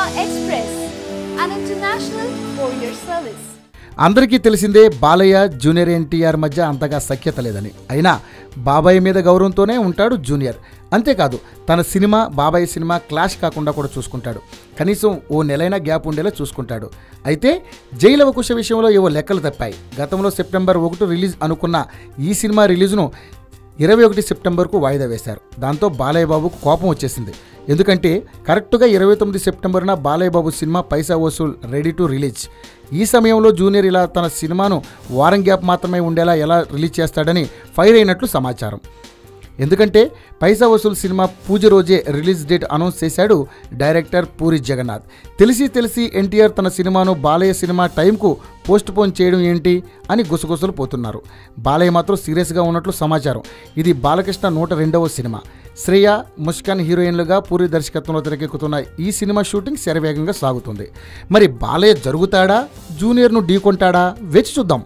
Express, an international courier service. అందరికీ తెలిసిందే Balayya junior NTR మధ్య అంతగా సఖ్యత లేదని. అయినా బాబాయ్ మీద గౌరవంతోనే ఉంటాడు జూనియర్. అంతేకాదు తన సినిమా బాబాయ్ సినిమా క్లాష్ కాకుండా కూడా చూసుకుంటాడు. కనీసం ఓ నెలైనా గ్యాప్ ఉండేలా చూసుకుంటాడు. అయితే జైలవకుశ విషయంలో ఏవో లెక్కలు తప్పాయి. గతంలో సెప్టెంబర్ 1 రిలీజ్ అనుకున్న ఈ సినిమా రిలీజ్ను 21 సెప్టెంబర్కు వాయిదా వేశారు. దాంతో బాలయ్య బాబుకు కోపం వచ్చేసింది. ఎందుకంటే కరెక్ట్గా 29 సెప్టెంబర్న Balayya Babu cinema Paisa Vasool ready to release. ఈ సమయంలో జూనియర్ ఇలా తన సినిమాను వారం గ్యాప్ మాత్రమే ఉండేలా ఎలా రిలీజ్ చేస్తాడని ఫైర్ అయినట్లు సమాచారం. ఎందుకంటే పైసా వసూల్ సినిమా పూజ రోజే రిలీజ్ డేట్ అనౌన్స్ చేశాడు డైరెక్టర్ పూరి జగన్నాథ్. తెలిసి ఎన్టీఆర్ తన సినిమాను బాలయ్య సినిమా టైంకు పోస్ట్ పోన్ చేయడం ఏంటి అని గుసగుసలు పోతున్నారు. బాలయ్య మాత్రం సీరియస్గా ఉన్నట్లు సమాచారం. ఇది బాలకృష్ణ 102వ సినిమా. శ్రేయ, ముస్కాన్ హీరోయిన్లుగా పూరి దర్శకత్వంలో తెరకెక్కుతున్న ఈ సినిమా షూటింగ్ శరవేగంగా సాగుతుంది. మరి బాలయ్య జరుగుతాడా, జూనియర్ను ఢీకొంటాడా వేచి చూద్దాం.